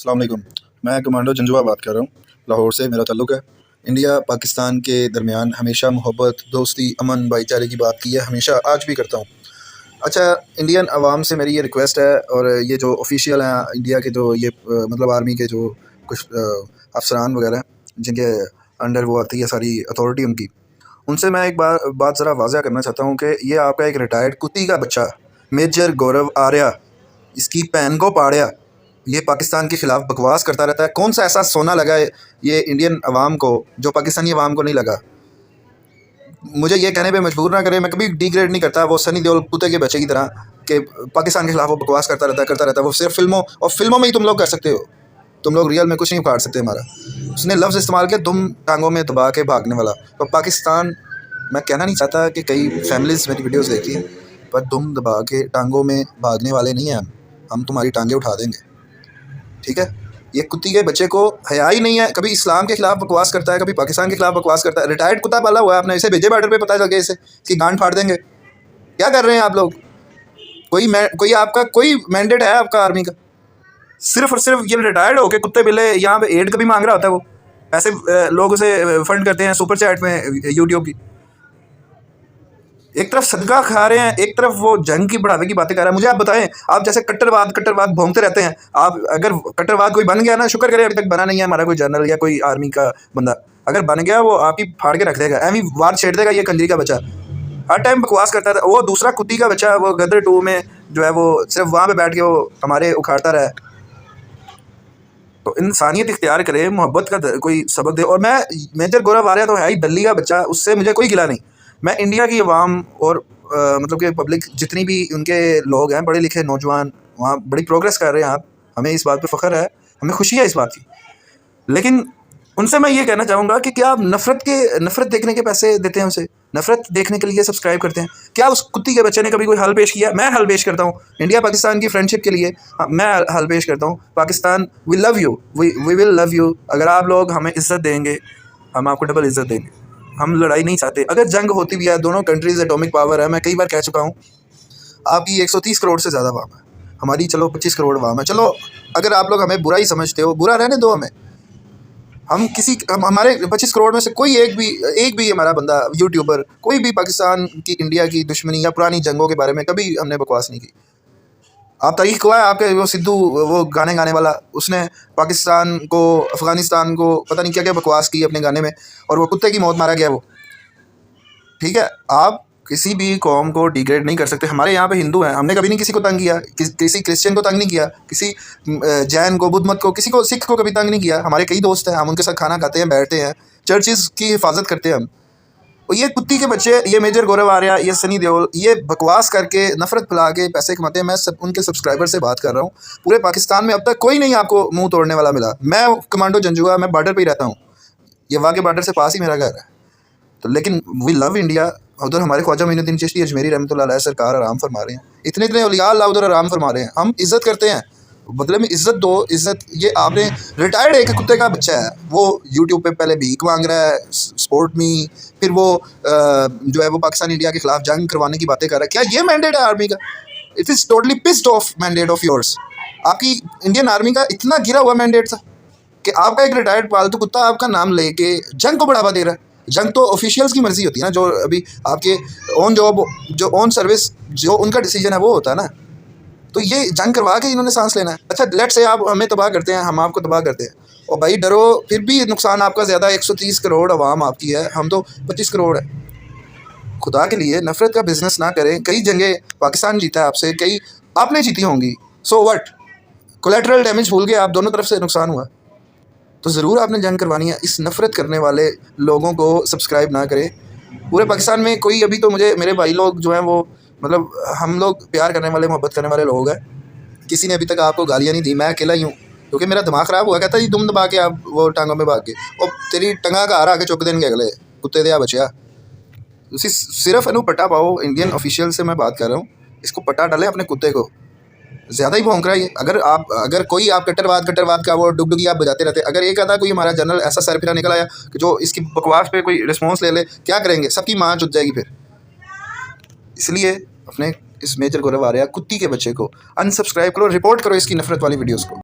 अस्सलाम वालेकुम। मैं कमांडो जंजुआ बात कर रहा हूँ, लाहौर से मेरा ताल्लुक़ है। इंडिया पाकिस्तान के दरमियान हमेशा मोहब्बत, दोस्ती, अमन, भाईचारे की बात की है, हमेशा आज भी करता हूँ। अच्छा, इंडियन अवाम से मेरी ये रिक्वेस्ट है, और ये जो ऑफिशियल हैं इंडिया के, जो ये मतलब आर्मी के जो कुछ अफसरान वगैरह हैं, जिनके अंडर वो आती है सारी अथॉरिटी उनकी, उनसे मैं एक बात ज़रा वाज़ह करना चाहता हूँ कि ये आपका एक रिटायर्ड कुत्ती का बच्चा मेजर गौरव आर्या, इसकी बहन को पाड़िया, ये पाकिस्तान के ख़िलाफ़ बकवास करता रहता है। कौन सा ऐसा सोना लगा है ये इंडियन अवाम को जो पाकिस्तानी अवाम को नहीं लगा? मुझे ये कहने पे मजबूर ना करे, मैं कभी डिग्रेड नहीं करता वो सनी देओल कुत्ते के बच्चे की तरह कि पाकिस्तान के ख़िलाफ़ वो बकवास करता रहता है। वो सिर्फ फिल्मों में ही तुम लोग कर सकते हो, तुम लोग रियल में कुछ नहीं उखाड़ सकते हमारा। उसने लफ्ज़ इस्तेमाल किया दुम टांगों में दबा के भागने वाला। तो पाकिस्तान, मैं कहना नहीं चाहता कि कई फैमिलीज़ मेरी वीडियोस देखती हैं, पर दुम दबा के टांगों में भागने वाले नहीं हैं हम तुम्हारी टांगें उठा देंगे, ठीक है? ये कुत्ती के बच्चे को हया ही नहीं है, कभी इस्लाम के खिलाफ बकवास करता है, कभी पाकिस्तान के खिलाफ बकवास करता है। रिटायर्ड कुत्ता पाला हुआ है आपने, इसे भेजे बॉर्डर पे, पता लगे इसे इसकी गांड फाड़ देंगे। क्या कर रहे हैं आप लोग? कोई आपका कोई मैंडेट है आपका आर्मी का? सिर्फ और सिर्फ ये रिटायर्ड हो के कुत्ते बिल्ले यहाँ पे एड कभी मांग रहा होता है वो, ऐसे लोग उसे फंड करते हैं सुपर चैट में यूट्यूब की। एक तरफ सदका खा रहे हैं, एक तरफ वो जंग की बढ़ावे की बातें कर रहा है। मुझे आप बताएं, आप जैसे कट्टरवाद भोंगते रहते हैं, आप अगर कट्टरवाद कोई बन गया ना, शुक्र करें अभी तक बना नहीं है हमारा कोई जनरल या कोई आर्मी का बंदा, अगर बन गया वो आप ही फाड़ के रख देगा, एवं वार छेड़ देगा। ये कंजरी का बच्चा हर टाइम बकवास करता था। वो दूसरा कुत्ती का बच्चा वो गदर 2 में जो है वो सिर्फ वहाँ पर बैठ के वो हमारे उखाड़ता रहा है। तो इंसानियत इख्तियार करे, मोहब्बत का कोई सबक दे। और मैं मेजर गौरव आर्या तो है ही दिल्ली का बच्चा, उससे मुझे कोई गिला नहीं। मैं इंडिया की अवाम और मतलब कि पब्लिक जितनी भी उनके लोग हैं, पढ़े लिखे नौजवान, वहाँ बड़ी प्रोग्रेस कर रहे हैं आप, हमें इस बात पे फ़ख्र है, हमें खुशी है इस बात की। लेकिन उनसे मैं ये कहना चाहूँगा कि क्या आप नफ़रत देखने के पैसे देते हैं उसे? नफ़रत देखने के लिए सब्सक्राइब करते हैं? क्या उस कुत्ती के बच्चे ने कभी कोई हल पेश किया? मैं हल पेश करता हूँ इंडिया पाकिस्तान की फ्रेंडशिप के लिए। मैं हल पेश करता हूँ, Pakistan we love you, we will love you. अगर आप लोग हमें इज़्ज़त देंगे, हम आपको डबल इज़्ज़त देंगे। हम लड़ाई नहीं चाहते। अगर जंग होती भी है, दोनों कंट्रीज़ एटॉमिक पावर है, मैं कई बार कह चुका हूँ। आपकी 130 करोड़ से ज़्यादा अवाम है, हमारी चलो 25 करोड़ अवाम है। चलो अगर आप लोग हमें बुरा ही समझते हो, बुरा रहने दो हमें। हमारे 25 करोड़ में से कोई एक भी हमारा बंदा यूट्यूबर, कोई भी पाकिस्तान की इंडिया की दुश्मनी या पुरानी जंगों के बारे में कभी हमने बकवास नहीं की। आप तारीख हुआ है आपके वो सिद्धू, वो गाने वाला, उसने पाकिस्तान को, अफ़गानिस्तान को पता नहीं क्या क्या बकवास की अपने गाने में, और वो कुत्ते की मौत मारा गया वो, ठीक है? आप किसी भी कौम को डिग्रेड नहीं कर सकते। हमारे यहाँ पे हिंदू हैं, हमने कभी नहीं किसी को तंग किया, किसी क्रिश्चियन को तंग नहीं किया, किसी जैन को, बुद्ध मत को, किसी को, सिख को कभी तंग नहीं किया। हमारे कई दोस्त हैं, हम उनके साथ खाना खाते हैं, बैठते हैं, चर्चिज़ की हिफाजत करते हैं हम। और ये कुत्ती के बच्चे, ये मेजर गौरव आर्या, ये सनी देओल, ये बकवास करके नफ़रत फैला के पैसे कमाते हैं। मैं उनके सब्सक्राइबर से बात कर रहा हूँ। पूरे पाकिस्तान में अब तक कोई नहीं आपको मुंह तोड़ने वाला मिला। मैं कमांडो जंजुआ, मैं बॉर्डर पे ही रहता हूँ, ये वाघे बॉर्डर से पास ही मेरा घर है। तो लेकिन वी लव इंडिया। उधर हमारे ख्वाजा मोइनुद्दीन चिश्ती अजमेरी रहमतुल्लाह अलैह सरकार आराम फरमा रहे हैं, इतने औलिया अल्लाह उधर आराम फरमा रहे हैं। हम इज़्ज़त करते हैं, बदले में इज़्ज़त दो। इज़्ज़त ये आपने, रिटायर्ड एक कुत्ते का बच्चा है, वो यूट्यूब पे पहले भीख मांग रहा है सपोर्ट मी, फिर वो जो है वो पाकिस्तान इंडिया के खिलाफ जंग करवाने की बातें कर रहा है। क्या ये मैंडेट है आर्मी का? It is totally pissed off mandate of yours. आपकी इंडियन आर्मी का इतना गिरा हुआ मैंडेट था कि आपका एक रिटायर्ड पालतू कुत्ता आपका नाम लेके जंग को बढ़ावा दे रहा है। जंग तो ऑफिशियल्स की मर्ज़ी होती है ना, जो अभी आपके ऑन जॉब, जो ऑन सर्विस, जो उनका डिसीजन है वो होता है ना। तो ये जंग करवा के इन्होंने सांस लेना है। अच्छा, लेट्स से आप हमें तबाह करते हैं, हम आपको तबाह करते हैं, और भाई डरो, फिर भी नुकसान आपका ज़्यादा। 130 करोड़ अवाम आपकी है, हम तो 25 करोड़ है। खुदा के लिए नफ़रत का बिज़नेस ना करें। कई जंगें पाकिस्तान जीता है आपसे, कई आपने जीती होंगी, सो व्हाट? कोलैटरल डैमेज भूल गए आप, दोनों तरफ से नुकसान हुआ, तो ज़रूर आपने जंग करवानी है। इस नफ़रत करने वाले लोगों को सब्सक्राइब ना करें। पूरे पाकिस्तान में कोई, अभी तो मुझे मेरे भाई लोग जो हैं वो, मतलब हम लोग प्यार करने वाले, मोहब्बत करने वाले लोग हैं। किसी ने अभी तक आपको गालियाँ नहीं दी, मैं अकेला ही हूँ, क्योंकि मेरा दिमाग ख़राब हुआ। कहता जी दुम दबा के आप वो टांगों में भाग के, और तेरी टंगा का हार आके चुक देंगे अगले कुत्ते दे बचिया। उसी सिर्फ इन्हों पट्टा पाओ। इंडियन ऑफिशियल से मैं बात कर रहा हूँ, इसको पट्टा डालें अपने कुत्ते को, ज़्यादा ही भौंक रहा है ये। अगर कोई आप कट्टरवाद का वो डुगडुगी आप बजाते रहते, अगर एक आधा कोई हमारा जनरल ऐसा सर फिरा निकल आया कि जो इसकी बकवास पे कोई रिस्पॉन्स ले ले, क्या करेंगे? सबकी माँ जुट जाएगी फिर। इसलिए अपने इस मेजर गौरव आर्या कुत्ती के बच्चे को अनसब्सक्राइब करो, रिपोर्ट करो इसकी नफ़रत वाली वीडियोज़ को।